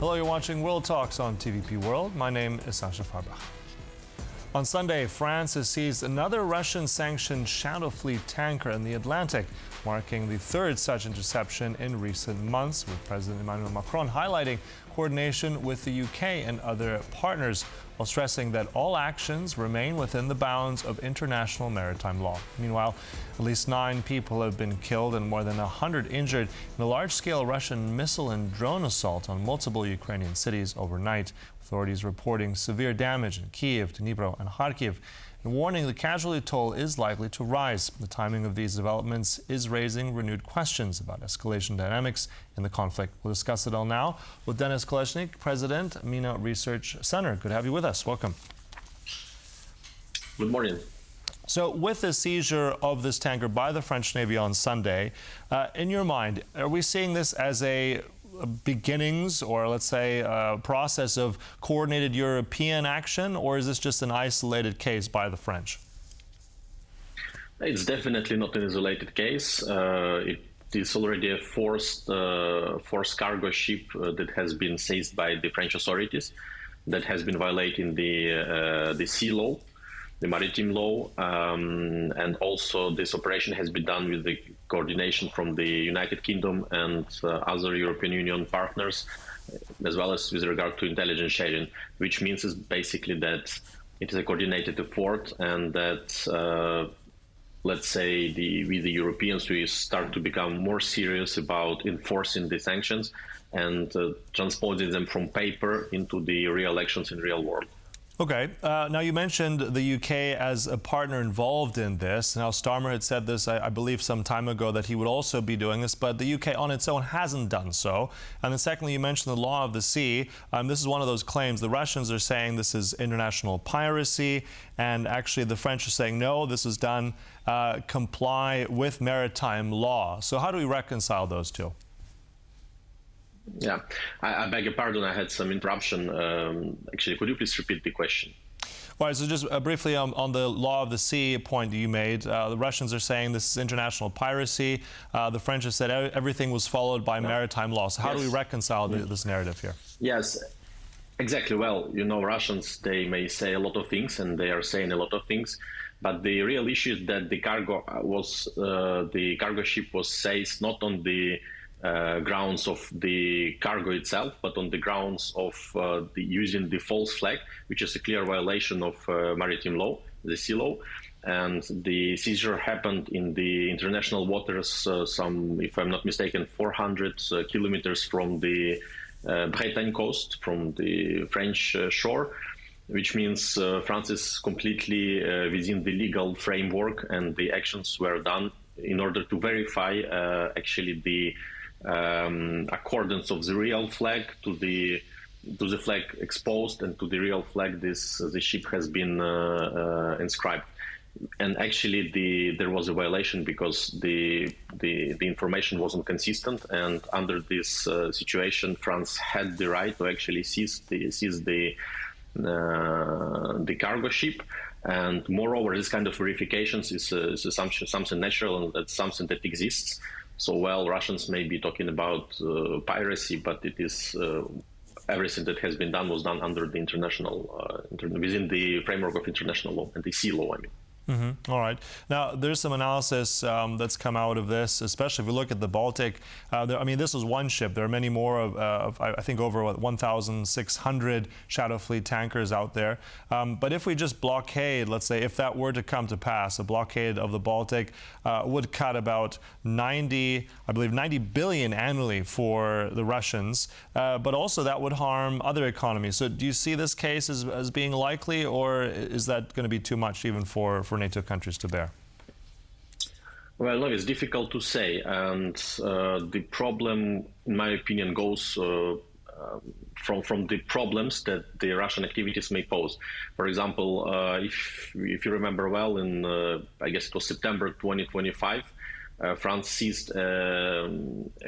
Hello, you're watching World Talks on TVP World. My name is Sasha Farbach. On Sunday, France has seized another Russian-sanctioned shadow fleet tanker in the Atlantic, marking the third such interception in recent months, with President Emmanuel Macron highlighting coordination with the UK and other partners, while stressing that all actions remain within the bounds of international maritime law. Meanwhile, at least 9 people have been killed and more than 100 injured in a large-scale Russian missile and drone assault on multiple Ukrainian cities overnight. Authorities reporting severe damage in Kyiv, Dnipro and Kharkiv, and warning the casualty toll is likely to rise. The timing of these developments is raising renewed questions about escalation dynamics in the conflict. We'll discuss it all now with Denys Kolesnyk, President, MENA Research Center. Good to have you with us. Welcome. Good morning. So with the seizure of this tanker by the French Navy on Sunday, in your mind, are we seeing this as a beginnings, or let's say a process of coordinated European action, or is this just an isolated case by the French? It's definitely not an isolated case. It is already a forced cargo ship that has been seized by the French authorities, that has been violating the sea law, the maritime law, and also this operation has been done with the coordination from the United Kingdom and other European Union partners, as well as with regard to intelligence sharing, which means is basically that it is a coordinated effort, and that let's say we the Europeans, we start to become more serious about enforcing the sanctions and transporting them from paper into the real actions in real world. Okay. Now, you mentioned the UK as a partner involved in this. Now, Starmer had said this, I believe, some time ago, that he would also be doing this, but the UK on its own hasn't done so. And then secondly, you mentioned the law of the sea. This is one of those claims. The Russians are saying this is international piracy, and actually the French are saying, no, this is done, comply with maritime law. So how do we reconcile those two? Yeah, I beg your pardon, I had some interruption. Actually, could you please repeat the question? Right, so just briefly on the law of the sea point you made, the Russians are saying this is international piracy. The French have said everything was followed by maritime law. So how do we reconcile this narrative here? Yes, exactly. Well, you know, Russians, they may say a lot of things, and they are saying a lot of things. But the real issue is that the cargo ship was seized not on the grounds of the cargo itself, but on the grounds of using the false flag, which is a clear violation of maritime law, the sea law. And the seizure happened in the international waters, some, if I'm not mistaken, 400 kilometers from the Bretagne coast, from the French shore, which means France is completely within the legal framework, and the actions were done in order to verify actually the accordance of the real flag to the flag exposed, and to the real flag the ship has been inscribed. And actually there was a violation because the information wasn't consistent, and under this situation France had the right to actually seize the cargo ship. And moreover, this kind of verifications is something natural, and that's something that exists. So, well, Russians may be talking about piracy, but it is everything that has been done was done under the international, within the framework of international law and the sea law, I mean. All right. Now, there's some analysis that's come out of this, especially if we look at the Baltic. I mean, this was one ship. There are many more I think, over 1,600 shadow fleet tankers out there. But if we just blockade, let's say, if that were to come to pass, a blockade of the Baltic would cut about 90 billion annually for the Russians. But also that would harm other economies. So do you see this case as being likely, or is that going to be too much even for NATO countries to bear? Well, no, it's difficult to say, and the problem, in my opinion, goes from the problems that the Russian activities may pose. For example, if you remember well, in I guess it was September 2025, France seized a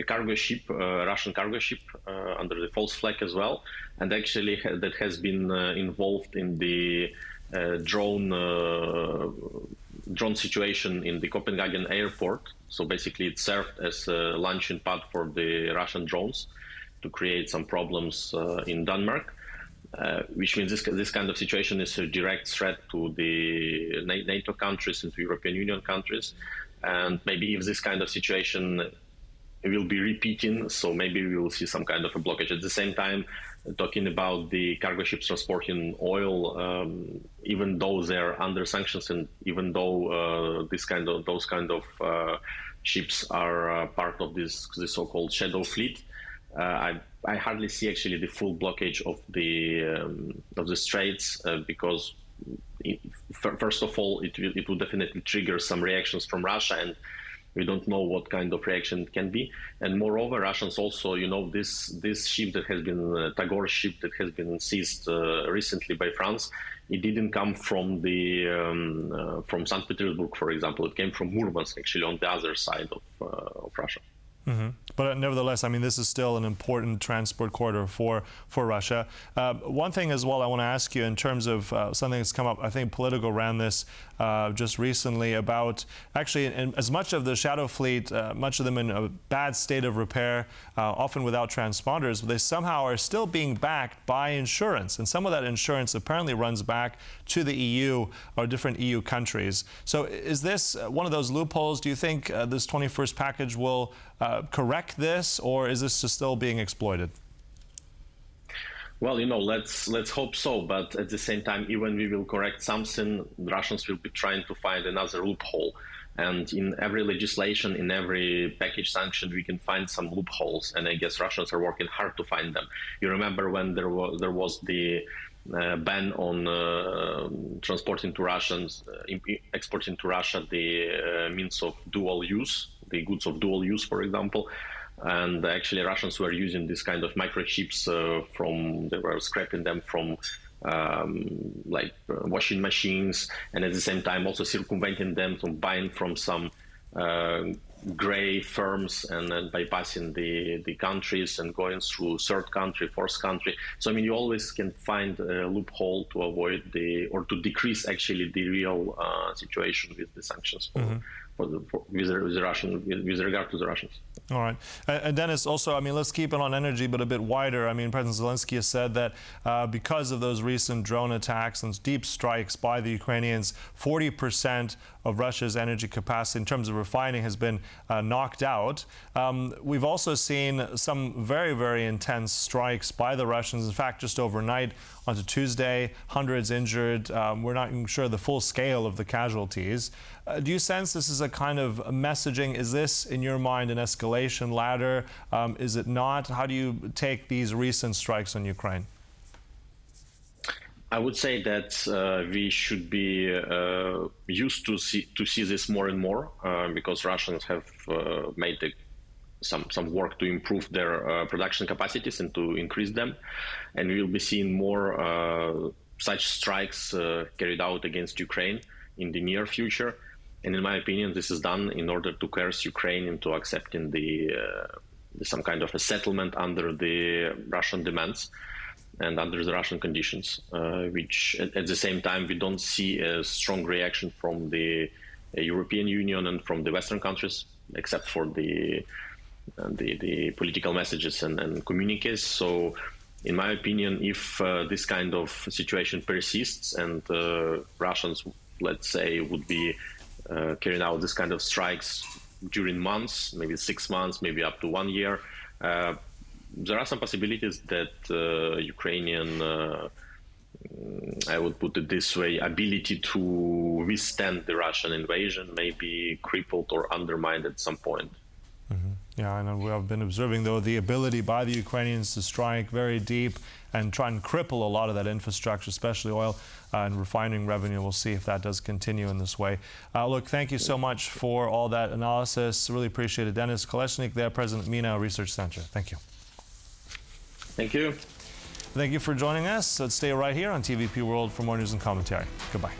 cargo ship, a Russian cargo ship, under the false flag as well, and actually that has been involved in the drone situation in the Copenhagen airport. So basically it served as a launching pad for the Russian drones. to create some problems in Denmark, which means this kind of situation is a direct threat to the NATO countries and to European Union countries. And maybe if this kind of situation will be repeating, so maybe we will see some kind of a blockage. At the same time, talking about the cargo ships transporting oil, even though they're under sanctions and even though those kind of ships are part of this so-called shadow fleet, I hardly see actually the full blockage of the straits because first of all, it will definitely trigger some reactions from Russia, and we don't know what kind of reaction it can be. And moreover, Russians also, this ship that has been Tagore ship that has been seized recently by France, it didn't come from from St. Petersburg, for example. It came from Murmansk, actually, on the other side of Russia. Mm-hmm. But nevertheless, I mean, this is still an important transport corridor for Russia. One thing as well I want to ask you in terms of something that's come up, I think Politico ran this just recently about actually as much of the shadow fleet, much of them in a bad state of repair, often without transponders, but they somehow are still being backed by insurance. And some of that insurance apparently runs back to the EU or different EU countries. So is this one of those loopholes? Do you think this 21st package will correct this, or is this just still being exploited? Well, let's hope so. But at the same time, even we will correct something, the Russians will be trying to find another loophole. And in every legislation, in every package sanction, we can find some loopholes. And I guess Russians are working hard to find them. You remember when there was the ban on transporting to Russians, exporting to Russia the means of dual use, the goods of dual use, for example. And actually Russians were using this kind of microchips they were scrapping them from washing machines, and at the same time also circumventing them from buying from some gray firms and then bypassing the countries and going through third country, fourth country. So I mean, you always can find a loophole to avoid or to decrease actually the real situation with the sanctions with regard to the Russians. All right. And Denys, also, I mean, let's keep it on energy, but a bit wider. I mean, President Zelensky has said that because of those recent drone attacks and deep strikes by the Ukrainians, 40% of Russia's energy capacity in terms of refining has been knocked out. We've also seen some very, very intense strikes by the Russians. In fact, just overnight onto Tuesday, hundreds injured. We're not even sure the full scale of the casualties. Do you sense this is a kind of messaging? Is this, in your mind, an escalation ladder? Is it not? How do you take these recent strikes on Ukraine? I would say that we should be used to see this more and more because Russians have made some work to improve their production capacities and to increase them, and we will be seeing more such strikes carried out against Ukraine in the near future. And in my opinion, this is done in order to coerce Ukraine into accepting some kind of a settlement under the Russian demands and under the Russian conditions, which at the same time we don't see a strong reaction from the European Union and from the Western countries, except for the political messages and communiques. So in my opinion, if this kind of situation persists and Russians, let's say, would be carrying out this kind of strikes during months, maybe 6 months, maybe up to 1 year, there are some possibilities that Ukrainian, I would put it this way, ability to withstand the Russian invasion may be crippled or undermined at some point. Yeah, I know we have been observing, though, the ability by the Ukrainians to strike very deep and try and cripple a lot of that infrastructure, especially oil and refining revenue. We'll see if that does continue in this way. Look, thank you so much for all that analysis. Really appreciate it. Denys Kolesnyk, there, President MENA Research Center. Thank you. Thank you. Thank you for joining us. Let's stay right here on TVP World for more news and commentary. Goodbye.